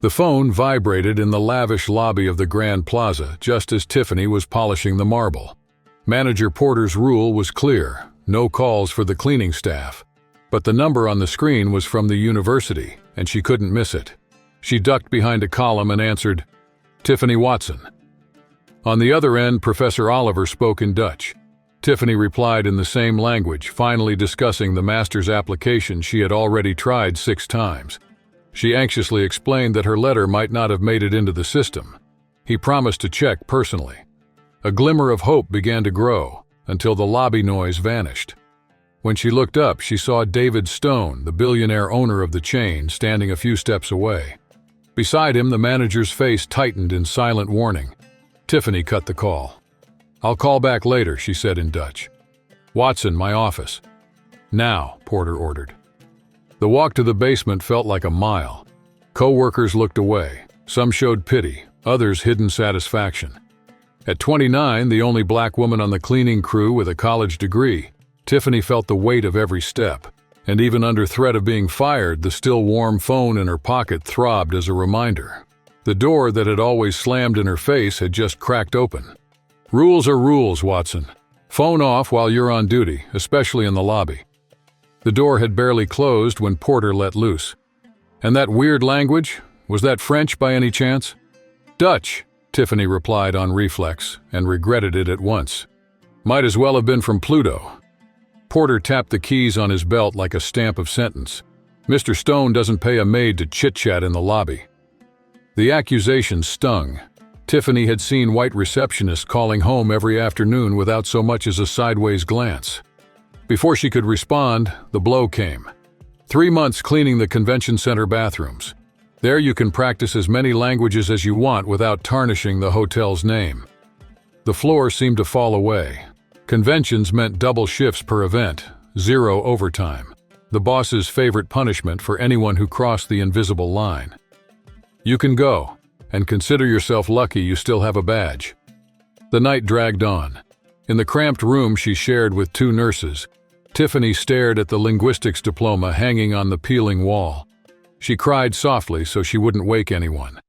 The phone vibrated in the lavish lobby of the Grand Plaza just as Tiffany was polishing the marble. Manager Porter's rule was clear: no calls for the cleaning staff. But the number on the screen was from the university, and she couldn't miss it. She ducked behind a column and answered, "Tiffany Watson." On the other end, Professor Oliver spoke in Dutch. Tiffany replied in the same language, finally discussing the master's application she had already tried 6 times. She anxiously explained that her letter might not have made it into the system. He promised to check personally. A glimmer of hope began to grow, until the lobby noise vanished. When she looked up, she saw David Stone, the billionaire owner of the chain, standing a few steps away. Beside him, the manager's face tightened in silent warning. Tiffany cut the call. "I'll call back later," she said in Dutch. "Watson, my office." "Now," Porter ordered. The walk to the basement felt like a mile. Co-workers looked away. Some showed pity, others hidden satisfaction. At 29, the only black woman on the cleaning crew with a college degree, Tiffany felt the weight of every step. And even under threat of being fired, the still warm phone in her pocket throbbed as a reminder. The door that had always slammed in her face had just cracked open. "Rules are rules, Watson. Phone off while you're on duty, especially in the lobby." The door had barely closed when Porter let loose. "And that weird language? Was that French by any chance?" "Dutch," Tiffany replied on reflex, and regretted it at once. "Might as well have been from Pluto." Porter tapped the keys on his belt like a stamp of sentence. "Mr. Stone doesn't pay a maid to chit-chat in the lobby." The accusation stung. Tiffany had seen white receptionists calling home every afternoon without so much as a sideways glance. Before she could respond, the blow came. 3 months cleaning the convention center bathrooms. There you can practice as many languages as you want without tarnishing the hotel's name. The floor seemed to fall away. Conventions meant double shifts per event, 0 overtime. The boss's favorite punishment for anyone who crossed the invisible line. "You can go, and consider yourself lucky you still have a badge." The night dragged on. In the cramped room she shared with 2 nurses, Tiffany stared at the linguistics diploma hanging on the peeling wall. She cried softly so she wouldn't wake anyone.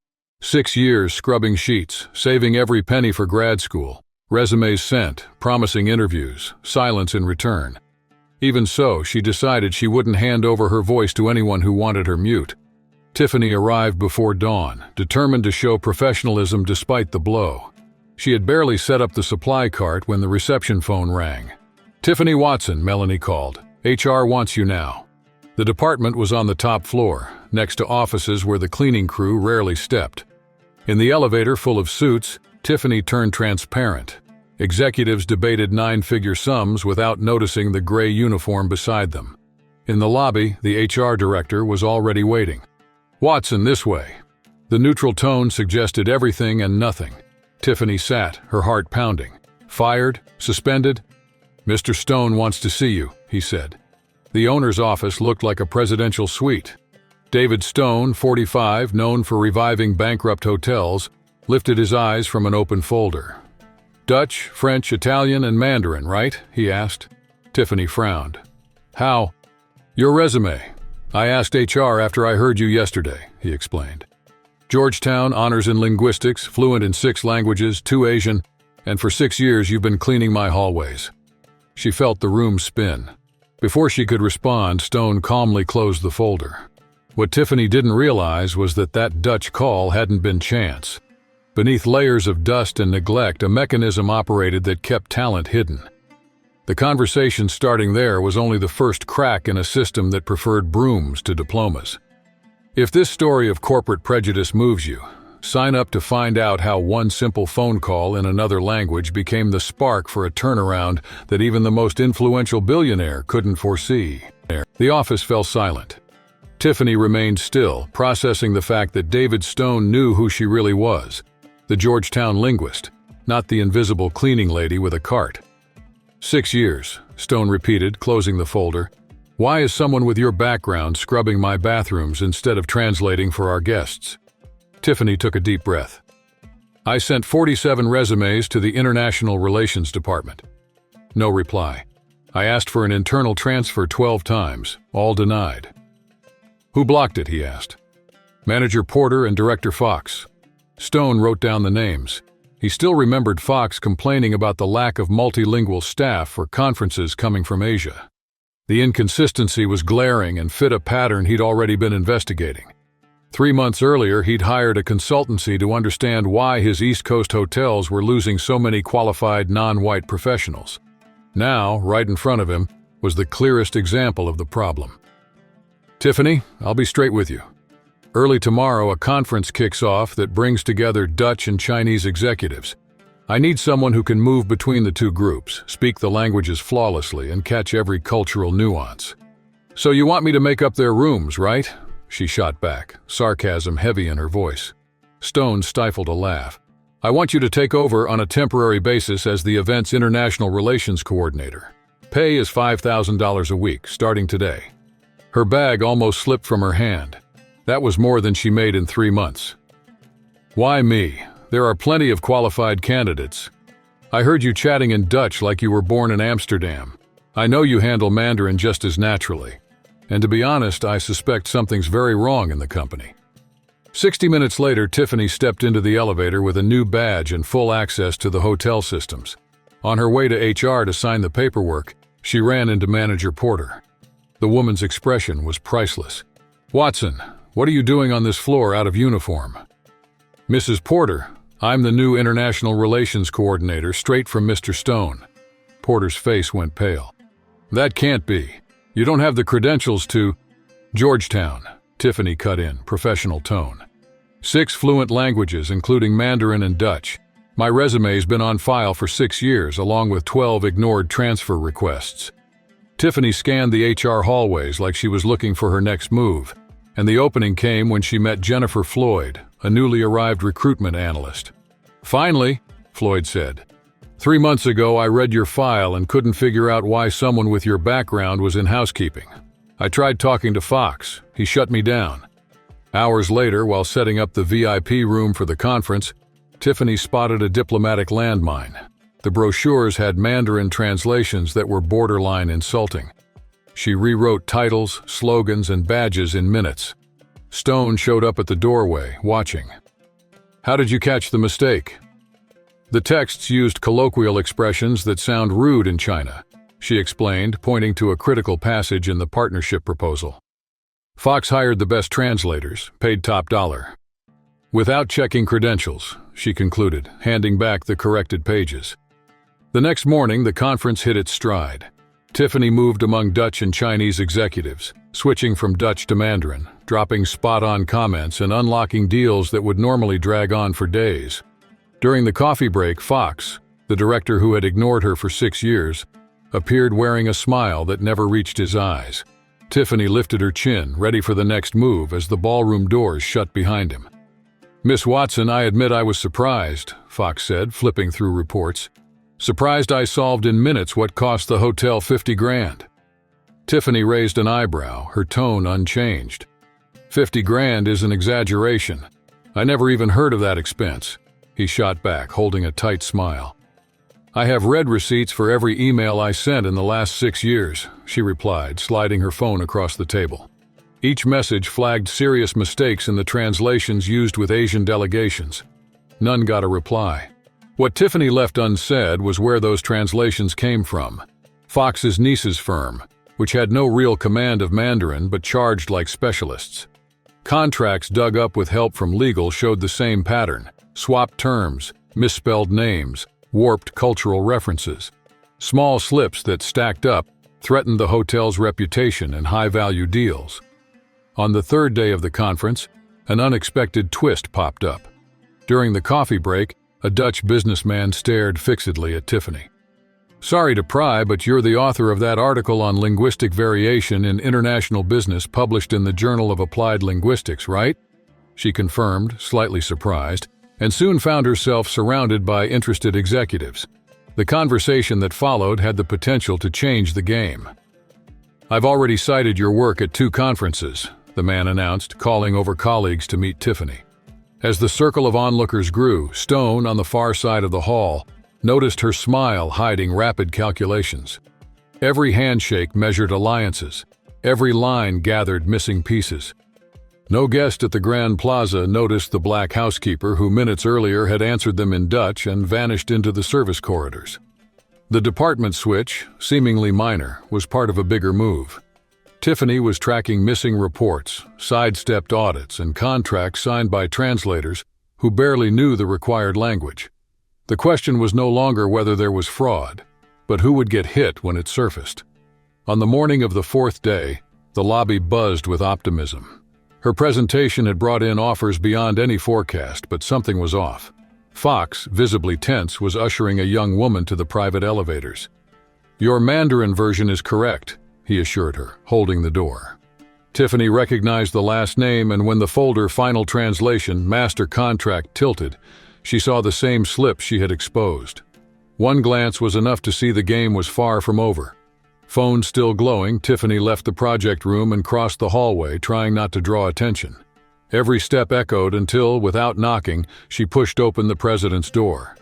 6 years scrubbing sheets, saving every penny for grad school, resumes sent, promising interviews, silence in return. Even so, she decided she wouldn't hand over her voice to anyone who wanted her mute. Tiffany arrived before dawn, determined to show professionalism despite the blow. She had barely set up the supply cart when the reception phone rang. "Tiffany Watson," Melanie called. "HR wants you now." The department was on the top floor, next to offices where the cleaning crew rarely stepped. In the elevator full of suits, Tiffany turned transparent. Executives debated 9-figure sums without noticing the gray uniform beside them. In the lobby, the HR director was already waiting. "Watson, this way." The neutral tone suggested everything and nothing. Tiffany sat, her heart pounding. "Fired? Suspended?" "Mr. Stone wants to see you," he said. The owner's office looked like a presidential suite. David Stone, 45, known for reviving bankrupt hotels, lifted his eyes from an open folder. "Dutch, French, Italian, and Mandarin, right?" he asked. Tiffany frowned. "How?" "Your resume. I asked HR after I heard you yesterday," he explained. "Georgetown, honors in linguistics, fluent in 6 languages, 2 Asian, and for 6 years you've been cleaning my hallways." She felt the room spin. Before she could respond, Stone calmly closed the folder. What Tiffany didn't realize was that Dutch call hadn't been chance. Beneath layers of dust and neglect, a mechanism operated that kept talent hidden. The conversation starting there was only the first crack in a system that preferred brooms to diplomas. If this story of corporate prejudice moves you, sign up to find out how one simple phone call in another language became the spark for a turnaround that even the most influential billionaire couldn't foresee. The office fell silent. Tiffany remained still, processing the fact that David Stone knew who she really was, the Georgetown linguist, not the invisible cleaning lady with a cart. 6 years, Stone repeated, closing the folder. "Why is someone with your background scrubbing my bathrooms instead of translating for our guests?" Tiffany took a deep breath. "I sent 47 resumes to the International Relations Department." No reply. "I asked for an internal transfer 12 times, all denied." "Who blocked it?" he asked. Manager Porter and Director Fox. Stone wrote down the names. He still remembered Fox complaining about the lack of multilingual staff for conferences coming from Asia. The inconsistency was glaring and fit a pattern he'd already been investigating. 3 months earlier, he'd hired a consultancy to understand why his East Coast hotels were losing so many qualified non-white professionals. Now, right in front of him, was the clearest example of the problem. "Tiffany, I'll be straight with you. Early tomorrow, a conference kicks off that brings together Dutch and Chinese executives. I need someone who can move between the two groups, speak the languages flawlessly, and catch every cultural nuance." "So you want me to make up their rooms, right?" she shot back, sarcasm heavy in her voice. Stone stifled a laugh. "I want you to take over on a temporary basis as the event's international relations coordinator. Pay is $5,000 a week, starting today." Her bag almost slipped from her hand. That was more than she made in 3 months. "Why me? There are plenty of qualified candidates. I heard you chatting in Dutch like you were born in Amsterdam. I know you handle Mandarin just as naturally. And to be honest, I suspect something's very wrong in the company." 60 minutes later, Tiffany stepped into the elevator with a new badge and full access to the hotel systems. On her way to HR to sign the paperwork, she ran into Manager Porter. The woman's expression was priceless. "Watson, what are you doing on this floor out of uniform?" "Mrs. Porter, I'm the new International Relations Coordinator straight from Mr. Stone." Porter's face went pale. "That can't be. You don't have the credentials to—" "Georgetown," Tiffany cut in, professional tone. 6 fluent languages, including Mandarin and Dutch. My resume's been on file for 6 years, along with 12 ignored transfer requests. Tiffany scanned the HR hallways like she was looking for her next move, and the opening came when she met Jennifer Floyd, a newly arrived recruitment analyst. "Finally," Floyd said. 3 months ago, I read your file and couldn't figure out why someone with your background was in housekeeping. I tried talking to Fox. He shut me down." Hours later, while setting up the VIP room for the conference, Tiffany spotted a diplomatic landmine. The brochures had Mandarin translations that were borderline insulting. She rewrote titles, slogans, and badges in minutes. Stone showed up at the doorway, watching. "How did you catch the mistake?" "The texts used colloquial expressions that sound rude in China," she explained, pointing to a critical passage in the partnership proposal. "Fox hired the best translators, paid top dollar." "Without checking credentials," she concluded, handing back the corrected pages. The next morning, the conference hit its stride. Tiffany moved among Dutch and Chinese executives, switching from Dutch to Mandarin, dropping spot-on comments and unlocking deals that would normally drag on for days. During the coffee break, Fox, the director who had ignored her for 6 years, appeared wearing a smile that never reached his eyes. Tiffany lifted her chin, ready for the next move as the ballroom doors shut behind him. "Miss Watson, I admit I was surprised," Fox said, flipping through reports. "Surprised I solved in minutes what cost the hotel 50 grand. Tiffany raised an eyebrow, her tone unchanged. 50 grand is an exaggeration. I never even heard of that expense. He shot back, holding a tight smile. "I have read receipts for every email I sent in the last 6 years, she replied, sliding her phone across the table. Each message flagged serious mistakes in the translations used with Asian delegations. None got a reply. What Tiffany left unsaid was where those translations came from. Fox's niece's firm, which had no real command of Mandarin but charged like specialists. Contracts dug up with help from legal showed the same pattern: swapped terms, misspelled names, warped cultural references. Small slips that stacked up threatened the hotel's reputation and high-value deals. On the third day of the conference, an unexpected twist popped up. During the coffee break, a Dutch businessman stared fixedly at Tiffany. "Sorry to pry, but you're the author of that article on linguistic variation in international business published in the Journal of Applied Linguistics, right?" She confirmed, slightly surprised, and soon found herself surrounded by interested executives. The conversation that followed had the potential to change the game. "I've already cited your work at 2 conferences," the man announced, calling over colleagues to meet Tiffany. As the circle of onlookers grew, Stone, on the far side of the hall, noticed her smile hiding rapid calculations. Every handshake measured alliances. Every line gathered missing pieces. No guest at the Grand Plaza noticed the black housekeeper who minutes earlier had answered them in Dutch and vanished into the service corridors. The department switch, seemingly minor, was part of a bigger move. Tiffany was tracking missing reports, sidestepped audits, and contracts signed by translators who barely knew the required language. The question was no longer whether there was fraud, but who would get hit when it surfaced. On the morning of the fourth day, the lobby buzzed with optimism. Her presentation had brought in offers beyond any forecast, but something was off. Fox, visibly tense, was ushering a young woman to the private elevators. "Your Mandarin version is correct," he assured her, holding the door. Tiffany recognized the last name, and when the folder Final Translation, Master Contract tilted, she saw the same slip she had exposed. One glance was enough to see the game was far from over. Phone still glowing, Tiffany left the project room and crossed the hallway, trying not to draw attention. Every step echoed until, without knocking, she pushed open the president's door.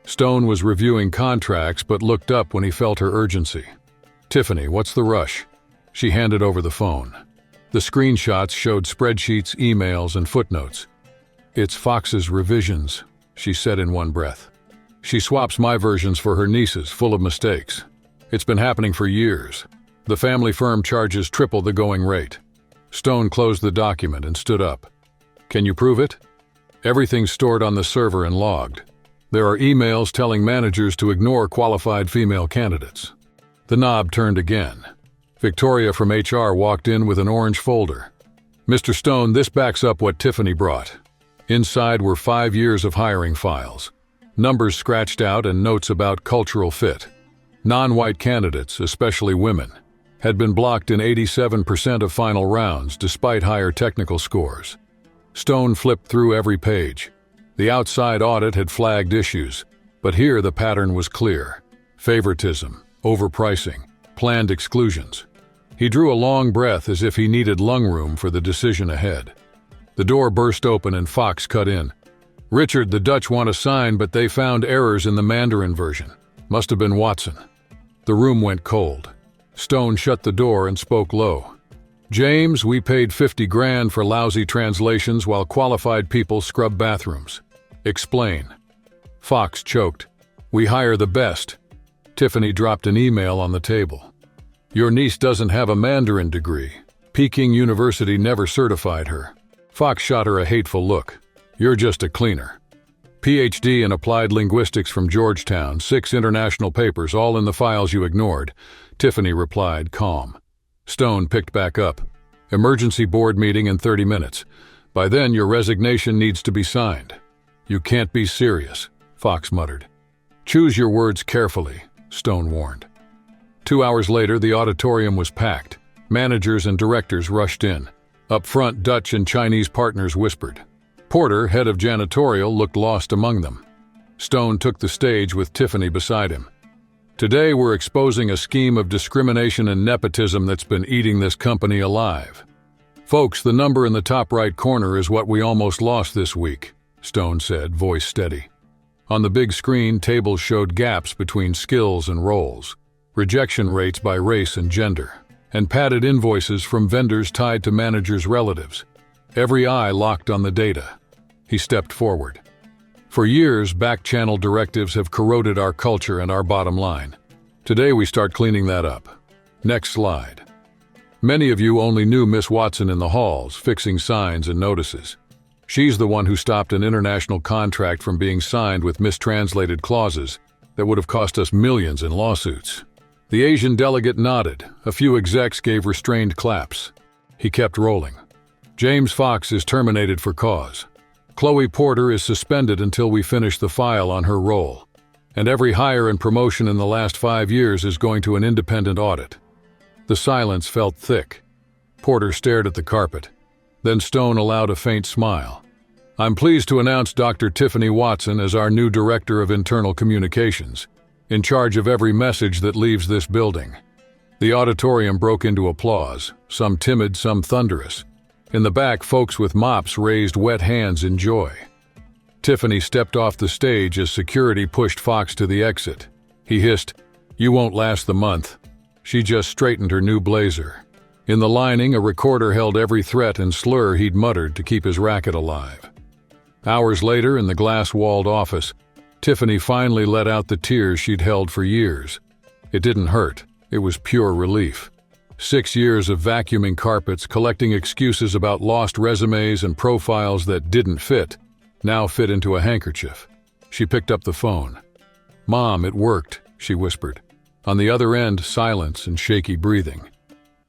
Stone was reviewing contracts but looked up when he felt her urgency. "Tiffany, what's the rush?" She handed over the phone. The screenshots showed spreadsheets, emails, and footnotes. "It's Fox's revisions," she said in one breath. "She swaps my versions for her niece's, full of mistakes. It's been happening for years. The family firm charges triple the going rate." Stone closed the document and stood up. "Can you prove it?" "Everything's stored on the server and logged. There are emails telling managers to ignore qualified female candidates." The knob turned again. Victoria from HR walked in with an orange folder. "Mr. Stone, this backs up what Tiffany brought." Inside were 5 years of hiring files, numbers scratched out and notes about cultural fit. Non-white candidates, especially women, had been blocked in 87% of final rounds despite higher technical scores. Stone flipped through every page. The outside audit had flagged issues, but here the pattern was clear: favoritism, overpricing, planned exclusions. He drew a long breath as if he needed lung room for the decision ahead. The door burst open and Fox cut in. "Richard, the Dutch want to sign, but they found errors in the Mandarin version. Must have been Watson." The room went cold. Stone shut the door and spoke low. "James, we paid 50 grand for lousy translations while qualified people scrub bathrooms. Explain." Fox choked. "We hire the best." Tiffany dropped an email on the table. "Your niece doesn't have a Mandarin degree. Peking University never certified her." Fox shot her a hateful look. "You're just a cleaner." "PhD in applied linguistics from Georgetown, 6 international papers, all in the files you ignored," Tiffany replied, calm. Stone picked back up. "Emergency board meeting in 30 minutes. By then, your resignation needs to be signed." "You can't be serious," Fox muttered. "Choose your words carefully," Stone warned. 2 hours later, the auditorium was packed. Managers and directors rushed in. Up front, Dutch and Chinese partners whispered. Porter, head of janitorial, looked lost among them. Stone took the stage with Tiffany beside him. "Today we're exposing a scheme of discrimination and nepotism that's been eating this company alive. Folks, the number in the top right corner is what we almost lost this week," Stone said, voice steady. On the big screen, tables showed gaps between skills and roles, rejection rates by race and gender, and padded invoices from vendors tied to managers' relatives. Every eye locked on the data. He stepped forward. "For years, back-channel directives have corroded our culture and our bottom line. Today we start cleaning that up." Next slide. Many of you only knew Miss Watson in the halls, fixing signs and notices. She's the one who stopped an international contract from being signed with mistranslated clauses that would have cost us millions in lawsuits. The Asian delegate nodded. A few execs gave restrained claps. He kept rolling. "James Fox is terminated for cause. Chloe Porter is suspended until we finish the file on her role. And every hire and promotion in the last 5 years is going to an independent audit." The silence felt thick. Porter stared at the carpet. Then Stone allowed a faint smile. "I'm pleased to announce Dr. Tiffany Watson as our new Director of Internal Communications, in charge of every message that leaves this building." The auditorium broke into applause, some timid, some thunderous. In the back, folks with mops raised wet hands in joy. Tiffany stepped off the stage as security pushed Fox to the exit. He hissed, "You won't last the month." She just straightened her new blazer. In the lining, a recorder held every threat and slur he'd muttered to keep his racket alive. Hours later, in the glass-walled office, Tiffany finally let out the tears she'd held for years. It didn't hurt. It was pure relief. 6 years of vacuuming carpets, collecting excuses about lost resumes and profiles that didn't fit, now fit into a handkerchief. She picked up the phone. "Mom, it worked," she whispered. On the other end, silence and shaky breathing.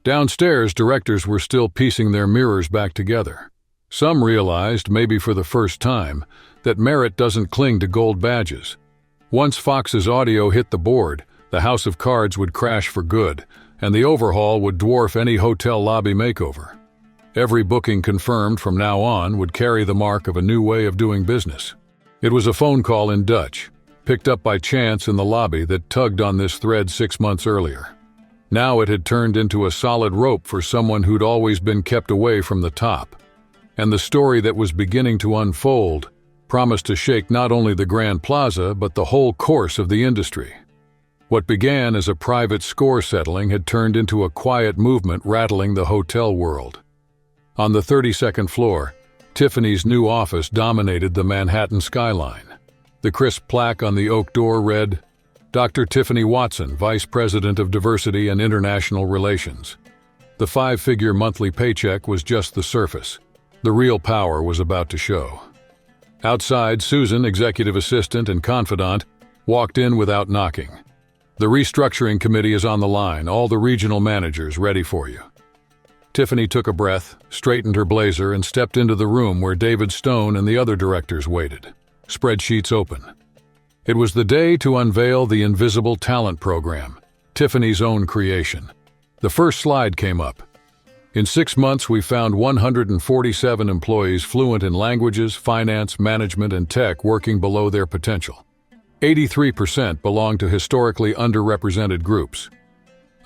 Downstairs, directors were still piecing their mirrors back together. Some realized, maybe for the first time, that merit doesn't cling to gold badges. Once Fox's audio hit the board, the house of cards would crash for good, and the overhaul would dwarf any hotel lobby makeover. Every booking confirmed from now on would carry the mark of a new way of doing business. It was a phone call in Dutch, picked up by chance in the lobby, that tugged on this thread 6 months earlier. Now it had turned into a solid rope for someone who'd always been kept away from the top. And the story that was beginning to unfold promised to shake not only the Grand Plaza but the whole course of the industry. What began as a private score settling had turned into a quiet movement rattling the hotel world. On the 32nd floor, Tiffany's new office dominated the Manhattan skyline. The crisp plaque on the oak door read, "Dr. Tiffany Watson, Vice President of Diversity and International Relations." The 5-figure monthly paycheck was just the surface. The real power was about to show. Outside, Susan, executive assistant and confidant, walked in without knocking. "The restructuring committee is on the line, all the regional managers ready for you." Tiffany took a breath, straightened her blazer, and stepped into the room where David Stone and the other directors waited, spreadsheets open. It was the day to unveil the Invisible Talent Program, Tiffany's own creation. The first slide came up. In 6 months, we found 147 employees fluent in languages, finance, management, and tech working below their potential. 83% belonged to historically underrepresented groups.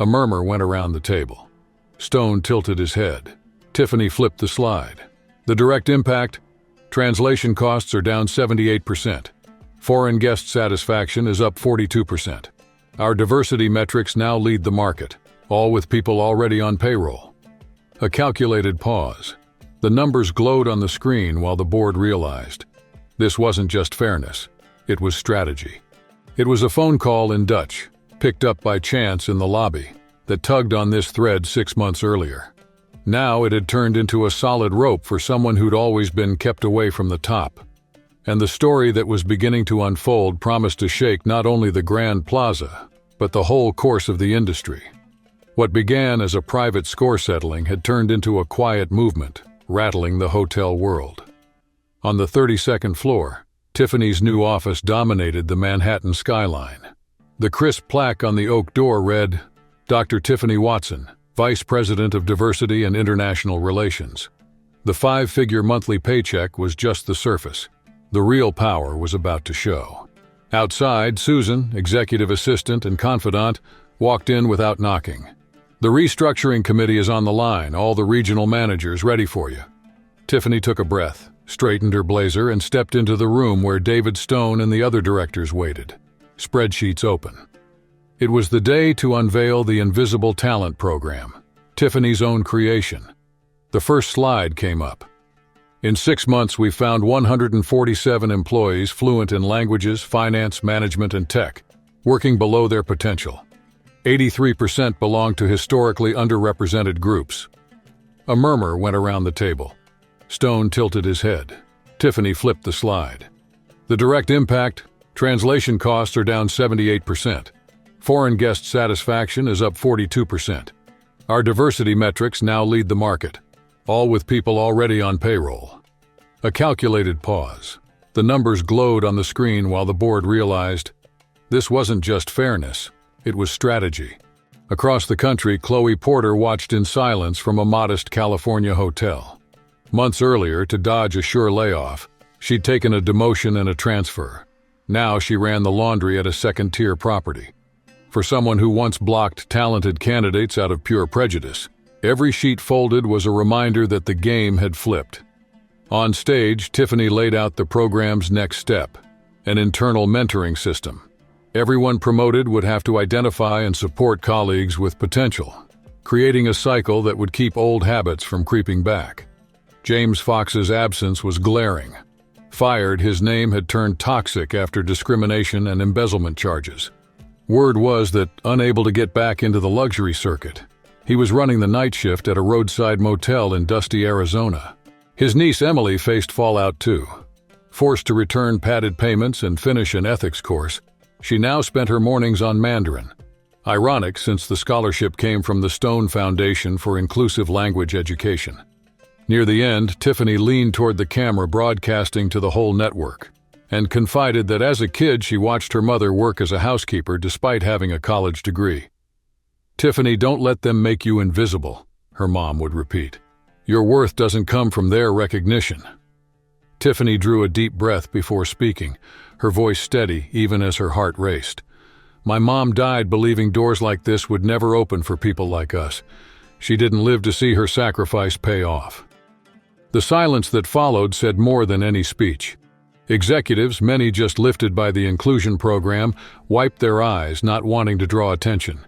A murmur went around the table. Stone tilted his head. Tiffany flipped the slide. The direct impact? Translation costs are down 78%. Foreign guest satisfaction is up 42%. Our diversity metrics now lead the market, all with people already on payroll. A calculated pause. The numbers glowed on the screen while the board realized. This wasn't just fairness. It was strategy. It was a phone call in Dutch, picked up by chance in the lobby, that tugged on this thread 6 months earlier. Now it had turned into a solid rope for someone who'd always been kept away from the top. And the story that was beginning to unfold promised to shake not only the Grand Plaza, but the whole course of the industry. What began as a private score settling had turned into a quiet movement, rattling the hotel world. On the 32nd floor, Tiffany's new office dominated the Manhattan skyline. The crisp plaque on the oak door read, "Dr. Tiffany Watson, Vice President of Diversity and International Relations." The 5-figure monthly paycheck was just the surface. The real power was about to show. Outside, Susan, executive assistant and confidant, walked in without knocking. "The restructuring committee is on the line, all the regional managers ready for you." Tiffany took a breath, straightened her blazer, and stepped into the room where David Stone and the other directors waited, spreadsheets open. It was the day to unveil the Invisible Talent Program, Tiffany's own creation. The first slide came up. In 6 months, we found 147 employees fluent in languages, finance, management, and tech, working below their potential. 83% belonged to historically underrepresented groups. A murmur went around the table. Stone tilted his head. Tiffany flipped the slide. The direct impact? Translation costs are down 78%. Foreign guest satisfaction is up 42%. Our diversity metrics now lead the market, all with people already on payroll. A calculated pause. The numbers glowed on the screen while the board realized this wasn't just fairness, it was strategy. Across the country, Chloe Porter watched in silence from a modest California hotel. Months earlier, to dodge a sure layoff, she'd taken a demotion and a transfer. Now she ran the laundry at a second-tier property. For someone who once blocked talented candidates out of pure prejudice, every sheet folded was a reminder that the game had flipped. On stage, Tiffany laid out the program's next step, an internal mentoring system. Everyone promoted would have to identify and support colleagues with potential. creating a cycle that would keep old habits from creeping back. James Fox's absence was glaring. Fired, his name had turned toxic after discrimination and embezzlement charges. Word was that, unable to get back into the luxury circuit, he was running the night shift at a roadside motel in dusty Arizona. His niece Emily faced fallout too. Forced to return padded payments and finish an ethics course, she now spent her mornings on Mandarin. Ironic, since the scholarship came from the Stone Foundation for Inclusive Language Education. Near the end, Tiffany leaned toward the camera broadcasting to the whole network, and confided that as a kid she watched her mother work as a housekeeper despite having a college degree. "Tiffany, don't let them make you invisible," her mom would repeat. "Your worth doesn't come from their recognition." Tiffany drew a deep breath before speaking, her voice steady even as her heart raced. "My mom died believing doors like this would never open for people like us. She didn't live to see her sacrifice pay off." The silence that followed said more than any speech. Executives, many just lifted by the inclusion program, wiped their eyes, not wanting to draw attention.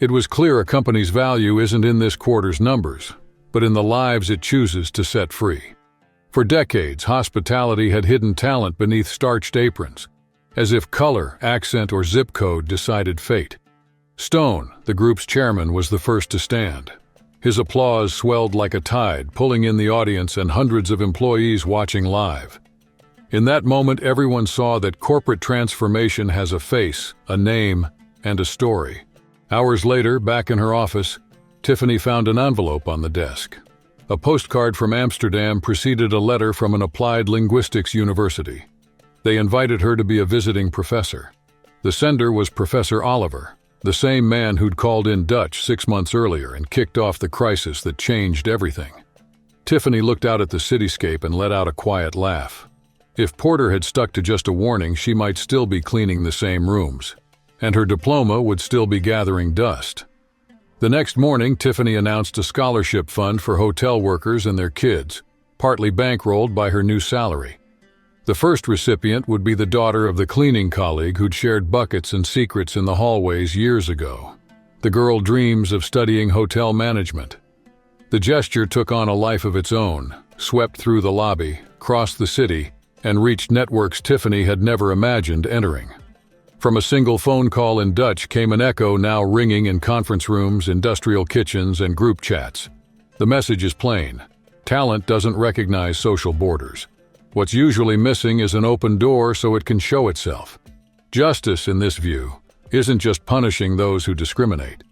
It was clear a company's value isn't in this quarter's numbers, but in the lives it chooses to set free. For decades, hospitality had hidden talent beneath starched aprons, as if color, accent, or zip code decided fate. Stone, the group's chairman, was the first to stand. His applause swelled like a tide, pulling in the audience and hundreds of employees watching live. In that moment, everyone saw that corporate transformation has a face, a name, and a story. Hours later, back in her office, Tiffany found an envelope on the desk. A postcard from Amsterdam preceded a letter from an applied linguistics university. They invited her to be a visiting professor. The sender was Professor Oliver, the same man who'd called in Dutch 6 months earlier and kicked off the crisis that changed everything. Tiffany looked out at the cityscape and let out a quiet laugh. If Porter had stuck to just a warning, she might still be cleaning the same rooms, and her diploma would still be gathering dust. The next morning, Tiffany announced a scholarship fund for hotel workers and their kids, partly bankrolled by her new salary. The first recipient would be the daughter of the cleaning colleague who'd shared buckets and secrets in the hallways years ago. The girl dreams of studying hotel management. The gesture took on a life of its own, swept through the lobby, crossed the city, and reached networks Tiffany had never imagined entering. From a single phone call in Dutch came an echo now ringing in conference rooms, industrial kitchens, and group chats. The message is plain. Talent doesn't recognize social borders. What's usually missing is an open door so it can show itself. Justice, in this view, isn't just punishing those who discriminate.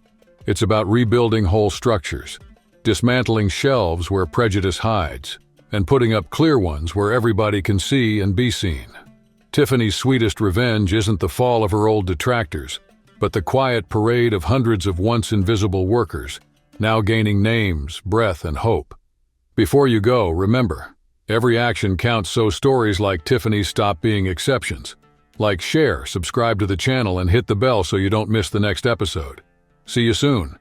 It's about rebuilding whole structures, dismantling shelves where prejudice hides, and putting up clear ones where everybody can see and be seen. Tiffany's sweetest revenge isn't the fall of her old detractors, but the quiet parade of hundreds of once invisible workers, now gaining names, breath, and hope. Before you go, remember, every action counts, so stories like Tiffany's stop being exceptions. Like, share, subscribe to the channel, and hit the bell so you don't miss the next episode. See you soon.